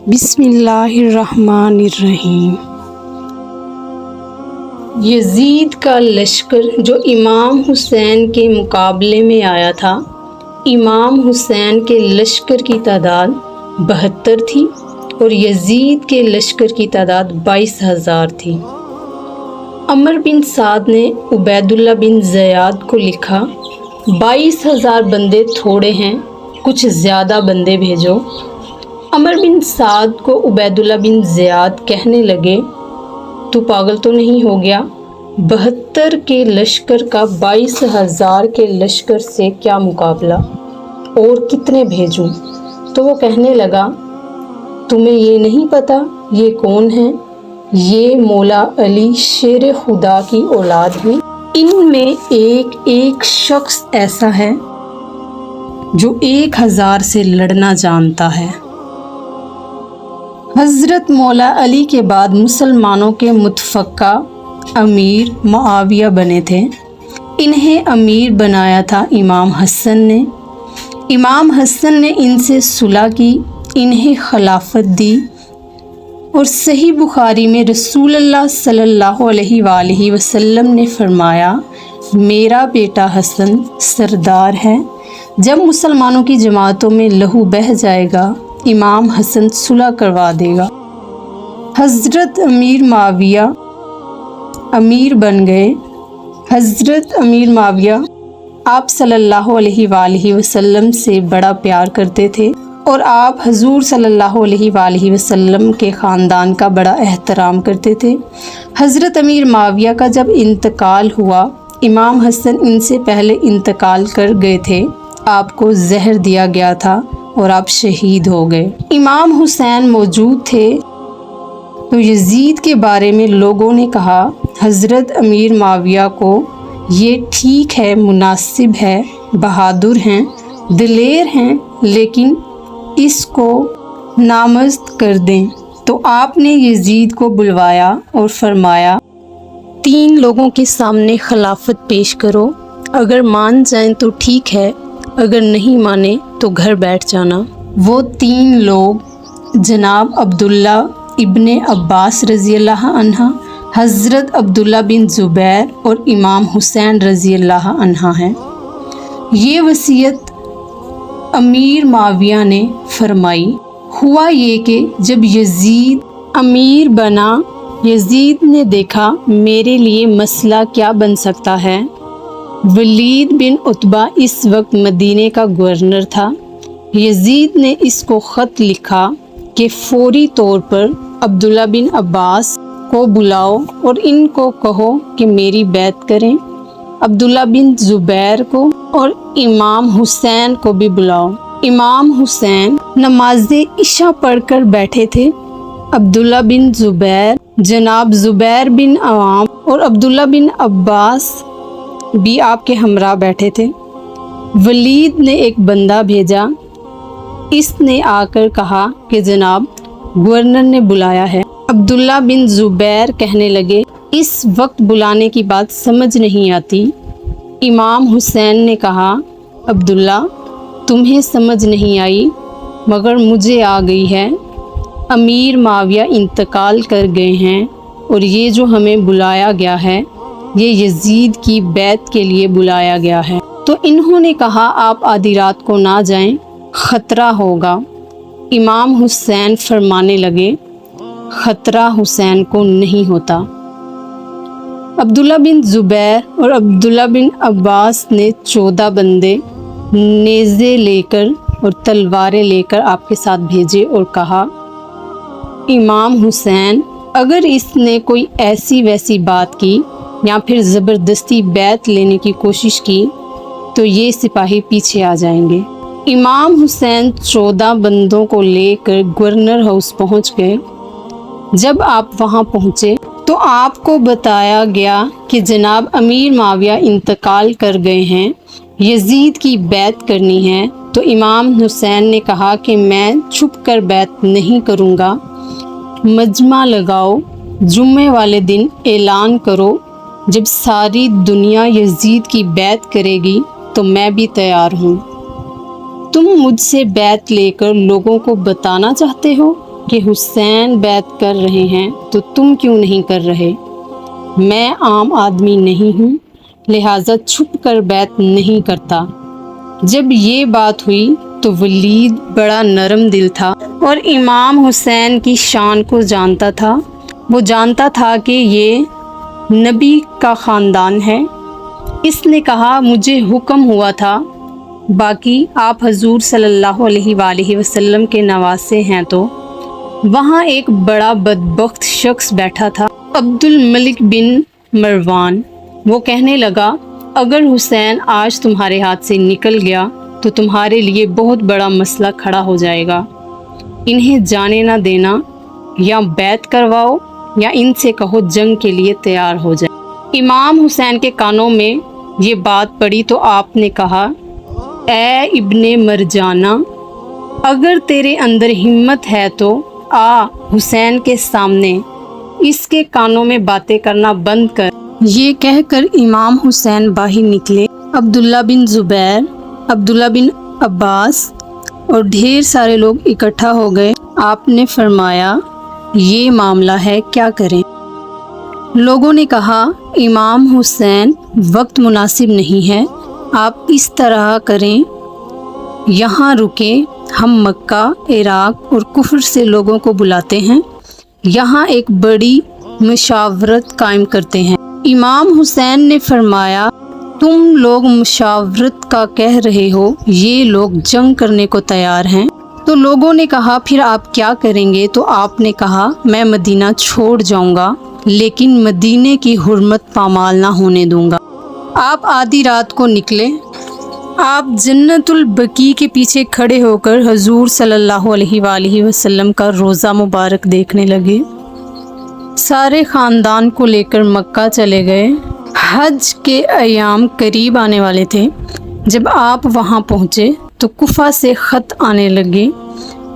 بسم اللہ الرحمن الرحیم۔ یزید کا لشکر جو امام حسین کے مقابلے میں آیا تھا، امام حسین کے لشکر کی تعداد 72 تھی اور یزید کے لشکر کی تعداد 22,000 تھی۔ عمر بن سعد نے عبید اللہ بن زیاد کو لکھا، 22,000 بندے تھوڑے ہیں، کچھ زیادہ بندے بھیجو۔ عمر بن سعد کو عبید اللہ بن زیاد کہنے لگے، تو پاگل تو نہیں ہو گیا؟ 72 کے لشکر کا 22,000 کے لشکر سے کیا مقابلہ، اور کتنے بھیجوں؟ تو وہ کہنے لگا، تمہیں یہ نہیں پتا یہ کون ہیں؟ یہ مولا علی شیر خدا کی اولاد ہیں۔ ان میں ایک ایک شخص ایسا ہے جو 1000 سے لڑنا جانتا ہے۔ حضرت مولا علی کے بعد مسلمانوں کے متفقہ امیر معاویہ بنے تھے۔ انہیں امیر بنایا تھا امام حسن نے۔ امام حسن نے ان سے صلح کی، انہیں خلافت دی، اور صحیح بخاری میں رسول اللہ صلی اللہ علیہ وآلہ وسلم نے فرمایا، میرا بیٹا حسن سردار ہے۔ جب مسلمانوں کی جماعتوں میں لہو بہہ جائے گا، امام حسن صلح کروا دے گا۔ حضرت امیر معاویہ امیر بن گئے۔ حضرت امیر معاویہ آپ صلی اللہ علیہ وآلہ وسلم سے بڑا پیار کرتے تھے، اور آپ حضور صلی اللہ علیہ وآلہ وسلم کے خاندان کا بڑا احترام کرتے تھے۔ حضرت امیر معاویہ کا جب انتقال ہوا، امام حسن ان سے پہلے انتقال کر گئے تھے، آپ کو زہر دیا گیا تھا اور آپ شہید ہو گئے۔ امام حسین موجود تھے تو یزید کے بارے میں لوگوں نے کہا، حضرت امیر معاویہ کو یہ ٹھیک ہے، مناسب ہے، بہادر ہیں، دلیر ہیں، لیکن اس کو نامزد کر دیں۔ تو آپ نے یزید کو بلوایا اور فرمایا، 3 لوگوں کے سامنے خلافت پیش کرو، اگر مان جائیں تو ٹھیک ہے، اگر نہیں مانے تو گھر بیٹھ جانا۔ وہ 3 لوگ جناب عبداللہ ابن عباس رضی اللہ عنہ، حضرت عبداللہ بن زبیر اور امام حسین رضی اللہ عنہ ہیں۔ یہ وصیت امیر معاویہ نے فرمائی۔ ہوا یہ کہ جب یزید امیر بنا، یزید نے دیکھا میرے لیے مسئلہ کیا بن سکتا ہے۔ ولید بن عتبہ اس وقت مدینے کا گورنر تھا۔ یزید نے اس کو خط لکھا کہ فوری طور پر عبداللہ بن عباس کو بلاؤ اور ان کو کہو کہ میری بیعت کریں، عبداللہ بن زبیر کو اور امام حسین کو بھی بلاؤ۔ امام حسین نماز عشاء پڑھ کر بیٹھے تھے۔ عبداللہ بن زبیر، جناب زبیر بن عوام اور عبداللہ بن عباس بھی آپ کے ہمراہ بیٹھے تھے۔ ولید نے ایک بندہ بھیجا، اس نے آ کر کہا کہ جناب گورنر نے بلایا ہے۔ عبداللہ بن زبیر کہنے لگے، اس وقت بلانے کی بات سمجھ نہیں آتی۔ امام حسین نے کہا، عبداللہ تمہیں سمجھ نہیں آئی مگر مجھے آ گئی ہے۔ امیر معاویہ انتقال کر گئے ہیں، اور یہ جو ہمیں بلایا گیا ہے یہ یزید کی بیعت کے لیے بلایا گیا ہے۔ تو انہوں نے کہا، آپ آدھی رات کو نہ جائیں، خطرہ ہوگا۔ امام حسین فرمانے لگے، خطرہ حسین کو نہیں ہوتا۔ عبداللہ بن زبیر اور عبداللہ بن عباس نے 14 بندے نیزے لے کر اور تلواریں لے کر آپ کے ساتھ بھیجے اور کہا، امام حسین اگر اس نے کوئی ایسی ویسی بات کی یا پھر زبردستی بیعت لینے کی کوشش کی تو یہ سپاہی پیچھے آ جائیں گے۔ امام حسین 14 بندوں کو لے کر گورنر ہاؤس پہنچ گئے۔ جب آپ وہاں پہنچے تو آپ کو بتایا گیا کہ جناب امیر معاویہ انتقال کر گئے ہیں، یزید کی بیعت کرنی ہے۔ تو امام حسین نے کہا کہ میں چھپ کر بیعت نہیں کروں گا، مجمع لگاؤ، جمعے والے دن اعلان کرو، جب ساری دنیا یزید کی بیعت کرے گی تو میں بھی تیار ہوں۔ تم مجھ سے بیعت لے کر لوگوں کو بتانا چاہتے ہو کہ حسین بیعت کر رہے ہیں تو تم کیوں نہیں کر رہے؟ میں عام آدمی نہیں ہوں، لہٰذا چھپ کر بیعت نہیں کرتا۔ جب یہ بات ہوئی تو ولید بڑا نرم دل تھا اور امام حسین کی شان کو جانتا تھا۔ وہ جانتا تھا کہ یہ نبی کا خاندان ہے۔ اس نے کہا مجھے حکم ہوا تھا، باقی آپ حضور صلی اللہ علیہ وآلہ وسلم کے نواسے ہیں تو۔ وہاں ایک بڑا بدبخت شخص بیٹھا تھا، عبد الملک بن مروان۔ وہ کہنے لگا اگر حسین آج تمہارے ہاتھ سے نکل گیا تو تمہارے لیے بہت بڑا مسئلہ کھڑا ہو جائے گا۔ انہیں جانے نہ دینا، یا بیعت کرواؤ یا ان سے کہو جنگ کے لیے تیار ہو جائے۔ امام حسین کے کانوں میں یہ بات پڑی تو آپ نے کہا اے ابن مرجانہ، اگر تیرے اندر ہمت ہے تو آ حسین کے سامنے، اس کے کانوں میں باتیں کرنا بند کر۔ یہ کہہ کر امام حسین باہر نکلے۔ عبداللہ بن زبیر، عبداللہ بن عباس اور ڈھیر سارے لوگ اکٹھا ہو گئے۔ آپ نے فرمایا یہ معاملہ ہے، کیا کریں؟ لوگوں نے کہا امام حسین وقت مناسب نہیں ہے، آپ اس طرح کریں یہاں رکیں، ہم مکہ، عراق اور کفر سے لوگوں کو بلاتے ہیں، یہاں ایک بڑی مشاورت قائم کرتے ہیں۔ امام حسین نے فرمایا تم لوگ مشاورت کا کہہ رہے ہو، یہ لوگ جنگ کرنے کو تیار ہیں۔ تو لوگوں نے کہا پھر آپ کیا کریں گے؟ تو آپ نے کہا میں مدینہ چھوڑ جاؤں گا، لیکن مدینے کی حرمت پامال نہ ہونے دوں گا۔ آپ آدھی رات کو نکلے۔ آپ جنت البقیع کے پیچھے کھڑے ہو کر حضور صلی اللہ علیہ وآلہ وسلم کا روضہ مبارک دیکھنے لگے۔ سارے خاندان کو لے کر مکہ چلے گئے۔ حج کے ایام قریب آنے والے تھے۔ جب آپ وہاں پہنچے تو کوفہ سے خط آنے لگے۔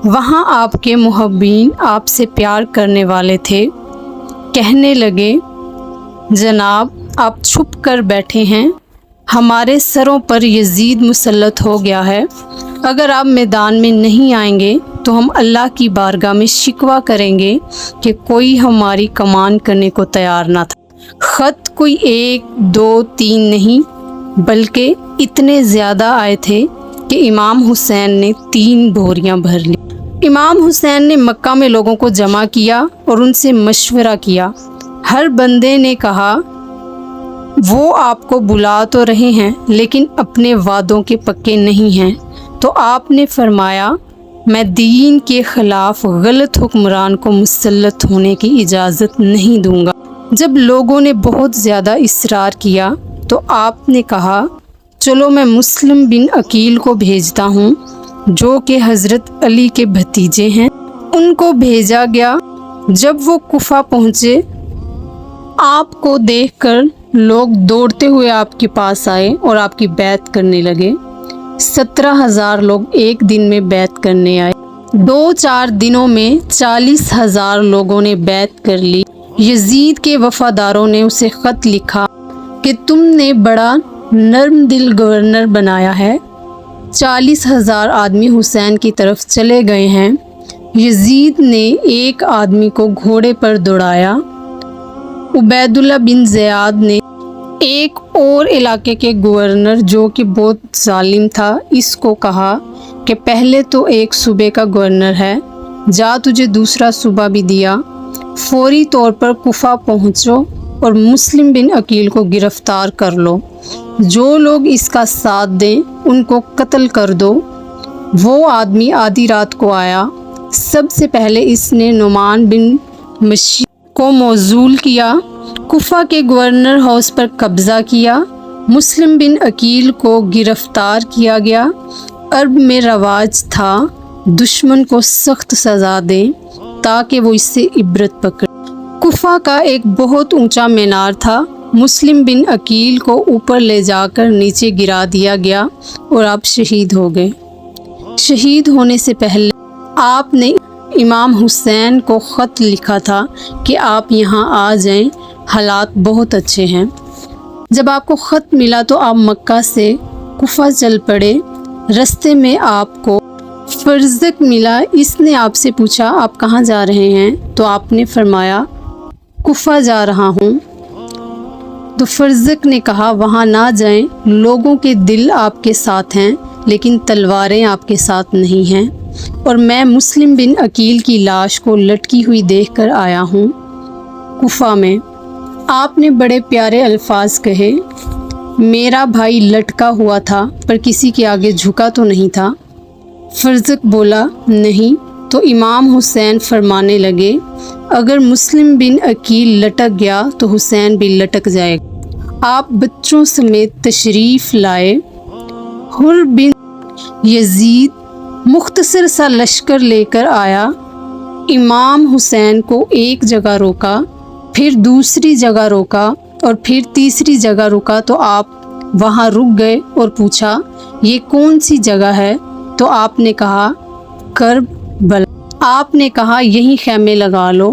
وہاں آپ کے محبین آپ سے پیار کرنے والے تھے۔ کہنے لگے جناب آپ چھپ کر بیٹھے ہیں، ہمارے سروں پر یزید مسلط ہو گیا ہے، اگر آپ میدان میں نہیں آئیں گے تو ہم اللہ کی بارگاہ میں شکوہ کریں گے کہ کوئی ہماری کمان کرنے کو تیار نہ تھا۔ خط کوئی 1 2 3 نہیں بلکہ اتنے زیادہ آئے تھے کہ امام حسین نے 3 بوریاں بھر لی۔ امام حسین نے مکہ میں لوگوں کو جمع کیا اور ان سے مشورہ کیا۔ ہر بندے نے کہا وہ آپ کو بلا تو رہے ہیں لیکن اپنے وعدوں کے پکے نہیں ہیں۔ تو آپ نے فرمایا میں دین کے خلاف غلط حکمران کو مسلط ہونے کی اجازت نہیں دوں گا۔ جب لوگوں نے بہت زیادہ اصرار کیا تو آپ نے کہا چلو میں مسلم بن عقیل کو بھیجتا ہوں جو کہ حضرت علی کے بھتیجے ہیں۔ ان کو بھیجا گیا۔ جب وہ کوفہ پہنچے آپ کو دیکھ کر لوگ دوڑتے ہوئے آپ کے پاس آئے اور آپ کی بیعت کرنے لگے۔ 17,000 لوگ ایک دن میں بیعت کرنے آئے۔ 2-4 دنوں میں 40,000 لوگوں نے بیعت کر لی۔ یزید کے وفاداروں نے اسے خط لکھا کہ تم نے بڑا نرم دل گورنر بنایا ہے۔ 40,000 آدمی حسین کی طرف چلے گئے ہیں۔ یزید نے ایک آدمی کو گھوڑے پر دوڑایا۔ عبید اللہ بن زیاد نے ایک اور علاقے کے گورنر جو کہ بہت ظالم تھا اس کو کہا کہ پہلے تو ایک صوبے کا گورنر ہے، جا تجھے دوسرا صوبہ بھی دیا، فوری طور پر کوفہ پہنچو اور مسلم بن عقیل کو گرفتار کر لو، جو لوگ اس کا ساتھ دیں ان کو قتل کر دو۔ وہ آدمی آدھی رات کو آیا۔ سب سے پہلے اس نے نعمان بن مشی کو موصول کیا، کوفہ کے گورنر ہاؤس پر قبضہ کیا۔ مسلم بن عقیل کو گرفتار کیا گیا۔ عرب میں رواج تھا دشمن کو سخت سزا دیں تاکہ وہ اس سے عبرت پکڑے۔ کوفہ کا ایک بہت اونچا مینار تھا، مسلم بن عقیل کو اوپر لے جا کر نیچے گرا دیا گیا اور آپ شہید ہو گئے۔ شہید ہونے سے پہلے آپ نے امام حسین کو خط لکھا تھا کہ آپ یہاں آ جائیں، حالات بہت اچھے ہیں۔ جب آپ کو خط ملا تو آپ مکہ سے کوفہ چل پڑے۔ رستے میں آپ کو फर्जक मिला, इसने आपसे पूछा आप कहाँ जा रहे हैं? तो आपने फरमाया कुफा जा रहा हूँ। तो फर्जक ने कहा वहाँ ना जाएं, लोगों के दिल आपके साथ हैं लेकिन तलवारें आपके साथ नहीं हैं, और मैं मुस्लिम बिन अकील की लाश को लटकी हुई देखकर आया हूँ कुफा में। आपने बड़े प्यारे अल्फाज कहे, मेरा भाई लटका हुआ था पर किसी के आगे झुका तो नहीं था। फर्जक बोला नहीं। तो इमाम हुसैन फरमाने लगे, अगर मुस्लिम बिन अकील लटक गया तो हुसैन भी लटक जाएगा। आप बच्चों समेत तशरीफ़ लाए। हुर बिन यजीद मुख्तसर सा लश्कर लेकर आया। इमाम हुसैन को एक जगह रोका, फिर दूसरी जगह रोका और फिर तीसरी जगह रुका तो आप वहाँ रुक गए और पूछा ये कौन सी जगह है? तो आपने कहा करबला। आपने कहा यहीं खैमे लगा लो।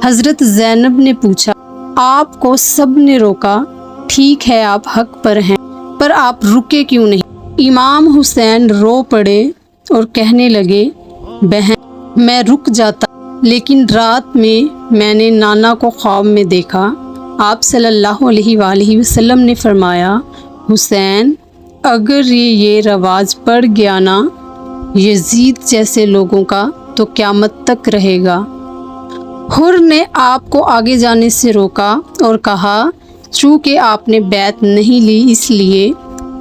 हज़रत ज़ैनब ने पूछा, आपको सब ने रोका, ठीक है आप हक पर हैं, पर आप रुके क्यों नहीं? इमाम हुसैन रो पड़े और कहने लगे, बहन मैं रुक जाता, लेकिन रात में मैंने नाना को ख्वाब में देखा। आप सल्लल्लाहु अलैहि वसल्लम ने फरमाया, हुसैन अगर ये रवाज पड़ गया ना यजीद जैसे लोगों का तो क़यामत तक रहेगा। हुर ने आपको आगे जाने से रोका और कहा, चूँकि आपने बैत नहीं ली इसलिए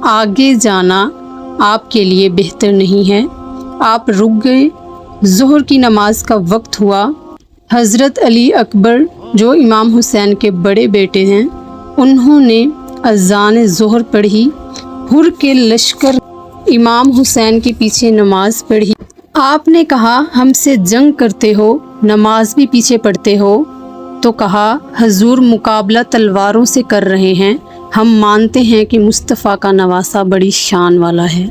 आगे जाना आपके लिए बेहतर नहीं है। आप रुक गए। ज़ोहर की नमाज का वक्त हुआ। हज़रत अली अकबर जो इमाम हुसैन के बड़े बेटे हैं, उन्होंने अज़ान ज़ोहर पढ़ी। हुर के लश्कर इमाम हुसैन के पीछे नमाज पढ़ी। आपने कहा हमसे जंग करते हो, नमाज भी पीछे पढ़ते हो? तो कहा हजूर मुकाबला तलवारों से कर रहे हैं, हम मानते हैं कि मुस्तफ़ा का नवासा बड़ी शान वाला है।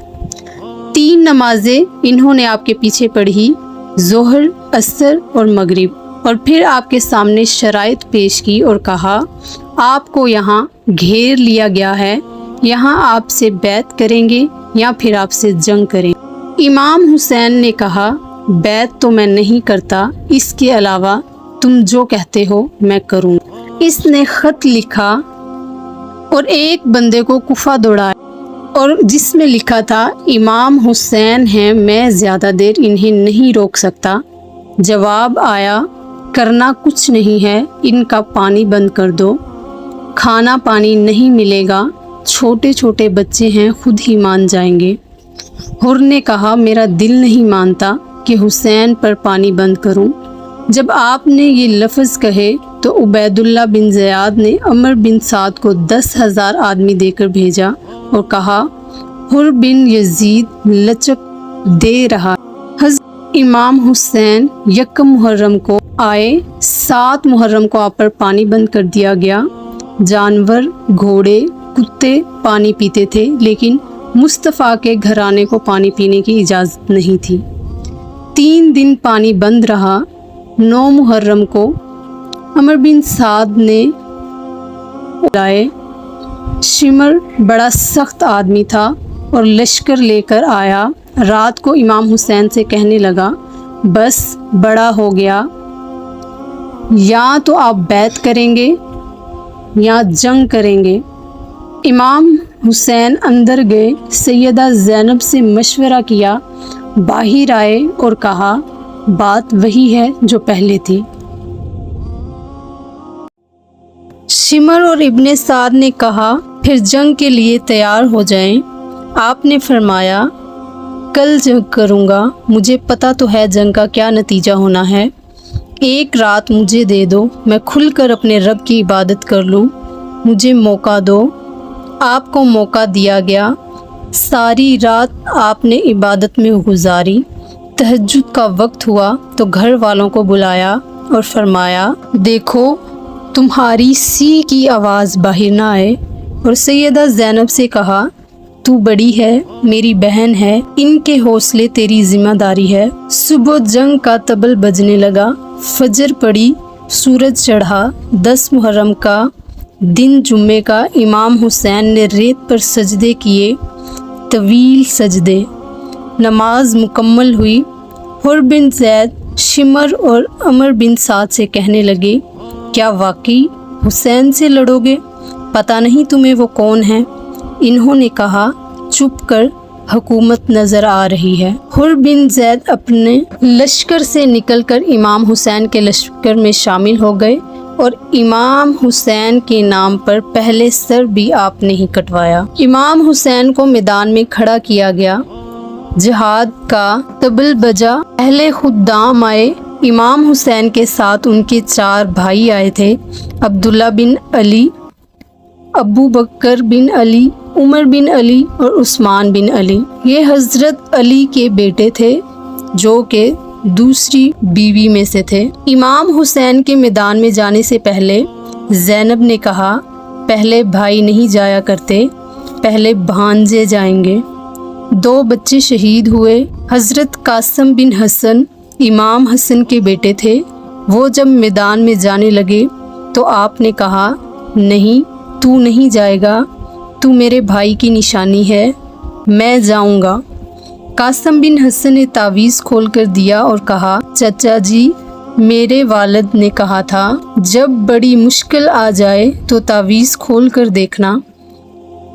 3 नमाजें इन्होंने आपके पीछे पढ़ी, ज़ोहर, असर और मगरिब, और फिर आपके सामने शराइत पेश की और कहा आपको यहाँ घेर लिया गया है, यहाँ आपसे बैत करेंगे या फिर आपसे जंग करेंगे। इमाम हुसैन ने कहा बैत तो मैं नहीं करता, इसके अलावा तुम जो कहते हो मैं करूँगा। इसने ख़त लिखा और एक बंदे को कुफा दौड़ाया और जिसमें लिखा था इमाम हुसैन हैं, मैं ज़्यादा देर इन्हें नहीं रोक सकता। जवाब आया करना कुछ नहीं है, इनका पानी बंद कर दो, खाना पानी नहीं मिलेगा, छोटे छोटे बच्चे हैं खुद ही मान जाएंगे। हुर ने कहा मेरा दिल नहीं मानता कि हुसैन पर पानी बंद करूं। जब आपने ये लफ्ज़ कहे तो उबैदुल्ला बिन ज़ियाद ने अमर बिन साद को 10,000 आदमी देकर भेजा और कहा हुर बिन यजीद लचक दे रहा। हज़रत इमाम हुसैन यकम मुहर्रम को आए, 7 मुहर्रम को आप पर पानी बंद कर दिया गया। जानवर, घोड़े, कुत्ते पानी पीते थे, लेकिन मुस्तफ़ा के घराने को पानी पीने की इजाज़त नहीं थी। 3 दिन पानी बंद रहा। 9 मुहर्रम को अमर बिन साद ने लाए। शिमर बड़ा सख्त आदमी था और लश्कर लेकर आया। रात को इमाम हुसैन से कहने लगा बस बड़ा हो गया, या तो आप बैत करेंगे या जंग करेंगे। इमाम हुसैन अंदर गए, सैयदा ज़ैनब से मशवरा किया, बाहर आए और कहा बात वही है जो पहले थी। शिमर और इब्ने साद ने कहा फिर जंग के लिए तैयार हो जाएं। आपने फरमाया कल जंग करूँगा, मुझे पता तो है जंग का क्या नतीजा होना है। एक रात मुझे दे दो, मैं खुलकर अपने रब की इबादत कर लूँ, मुझे मौका दो। आपको मौका दिया गया। सारी रात आपने इबादत में गुजारी। तहज्जुद का वक्त हुआ तो घर वालों को बुलाया और फरमाया देखो तुम्हारी सी की आवाज़ बाहर ना आए। और सैयदा ज़ैनब से कहा तू बड़ी है, मेरी बहन है, इनके हौसले तेरी जिम्मेदारी है। सुबह जंग का तबल बजने लगा। फजर पड़ी, सूरज चढ़ा। 10 मुहर्रम का दिन जुम्मे का इमाम हुसैन ने रेत पर सजदे किए, तवील सजदे। नमाज मुकम्मल हुई, हुर बिन ज़ैद शिमर और अमर बिन साद से कहने लगे, क्या वाकई हुसैन से लड़ोगे? पता नहीं तुम्हें वो कौन है? इन्होंने कहा, चुप कर, हुकूमत नज़र आ रही है। हुर बिन ज़ैद अपने लश्कर से निकलकर इमाम हुसैन के लश्कर में शामिल हो गए और इमाम हुसैन के नाम पर पहले सर भी आपने ही कटवाया। इमाम हुसैन को मैदान में खड़ा किया गया, जिहाद का तबल बजा, अहले खुद्दाम आए। इमाम हुसैन के साथ उनके 4 भाई आए थे, अब्दुल्ला बिन अली, अबू बकर बिन अली, उमर बिन अली और उस्मान बिन अली। ये हज़रत अली के बेटे थे जो कि दूसरी बीवी में से थे। इमाम हुसैन के मैदान में जाने से पहले ज़ैनब ने कहा, पहले भाई नहीं जाया करते, पहले भांजे जाएंगे। 2 बच्चे शहीद हुए। हज़रत कासिम बिन हसन इमाम हसन के बेटे थे। वो जब मैदान में जाने लगे तो आपने कहा, नहीं, तू नहीं जाएगा, तू मेरे भाई की निशानी है, मैं जाऊंगा। कासिम बिन हसन ने तावीज़ खोल कर दिया और कहा, चाचा जी, मेरे वालिद ने कहा था जब बड़ी मुश्किल आ जाए तो तावीज़ खोल कर देखना।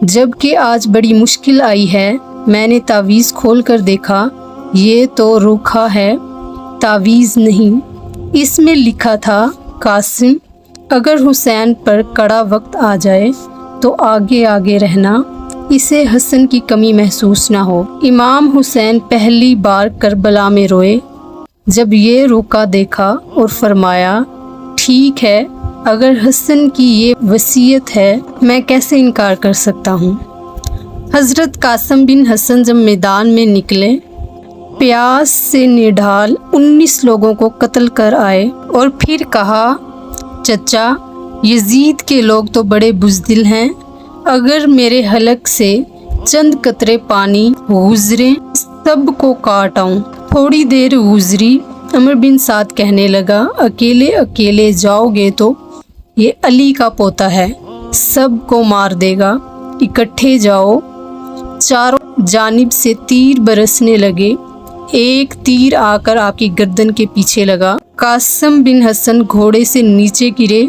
जबकि आज बड़ी मुश्किल आई है, मैंने तावीज़ खोल कर देखा, ये तो रूखा है, तावीज़ नहीं। इसमें लिखा था, कासिम, अगर हुसैन पर कड़ा वक्त आ जाए तो आगे आगे रहना, इसे हसन की कमी महसूस ना हो। इमाम हुसैन पहली बार करबला में रोए। जब ये रोका देखा और फरमाया, ठीक है, अगर हसन की ये वसीयत है, मैं कैसे इनकार कर सकता हूँ। हज़रत कासिम बिन हसन जब मैदान में निकले, प्यास से निढाल 19 लोगों को कत्ल कर आए और फिर कहा, चचा, यजीद के लोग तो बड़े बुज़दिल हैं, अगर मेरे हलक से चंद कतरे पानी गुजरे, सब को काट आऊं। थोड़ी देर गुजरी, अमर बिन साद कहने लगा, अकेले अकेले जाओगे तो ये अली का पोता है, सब को मार देगा, इकट्ठे जाओ। चारों जानिब से तीर बरसने लगे। एक तीर आकर आपकी गर्दन के पीछे लगा। कासिम बिन हसन घोड़े से नीचे गिरे।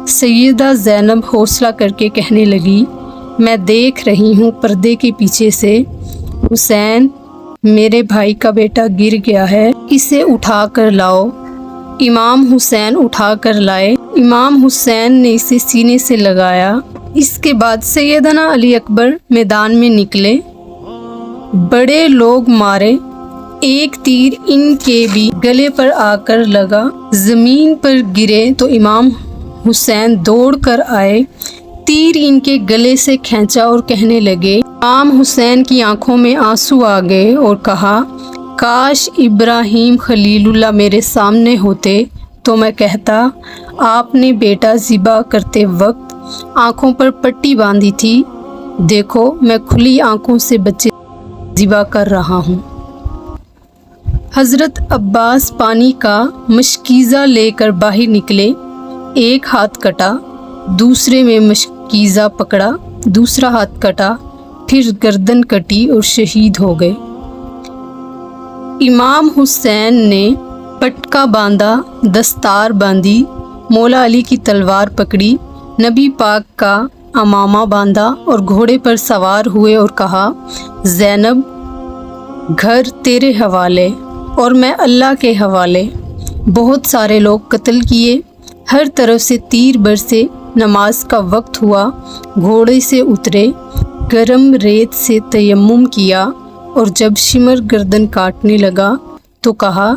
सैयदा ज़ैनब हौसला करके कहने लगी, मैं देख रही हूँ पर्दे के पीछे से, हुसैन, मेरे भाई का बेटा गिर गया है, इसे उठा कर लाओ। इमाम हुसैन उठा कर लाए। इमाम हुसैन ने इसे सीने से लगाया। इसके बाद सैयदना अली अकबर मैदान में निकले। बड़े लोग मारे, एक तीर इनके भी गले पर आकर लगा। ज़मीन पर गिरे तो इमाम हुसैन दौड़ कर आए, तीर इनके गले से खींचा और कहने लगे। इमाम हुसैन की आंखों में आंसू आ गए और कहा, काश इब्राहिम खलीलुल्लाह मेरे सामने होते तो मैं कहता, आपने बेटा ज़िबा करते वक्त आंखों पर पट्टी बांधी थी, देखो मैं खुली आंखों से बच्चे ज़िबा कर रहा हूँ। हज़रत अब्बास पानी का मशकीज़ा लेकर बाहर निकले। एक हाथ कटा, दूसरे में मशकीज़ा पकड़ा, दूसरा हाथ कटा, फिर गर्दन कटी और शहीद हो गए। इमाम हुसैन ने पटका बांधा, दस्तार बांधी, मौला अली की तलवार पकड़ी, नबी पाक का अमामा बांधा और घोड़े पर सवार हुए और कहा, ज़ैनब, घर तेरे हवाले और मैं अल्लाह के हवाले। बहुत सारे लोग कत्ल किए, हर तरफ से तीर बरसे। नमाज का वक्त हुआ, घोड़े से उतरे, गरम रेत से तयम्मुम किया और जब शिमर गर्दन काटने लगा तो कहा,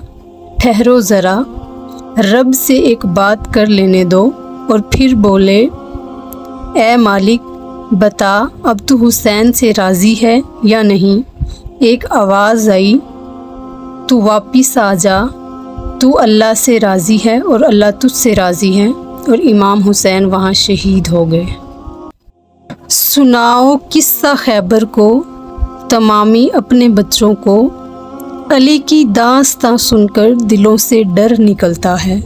ठहरो ज़रा, रब से एक बात कर लेने दो। और फिर बोले, ए मालिक, बता, अब तू हुसैन से राज़ी है या नहीं। एक आवाज़ आई, तू वापिस आ जा, तू अल्लाह से राज़ी है और अल्लाह तुझसे राज़ी है। और इमाम हुसैन वहाँ शहीद हो गए। सुनाओ किस्सा खैबर को, तमामी अपने बच्चों को। अली की दास्तां सुनकर दिलों से डर निकलता है।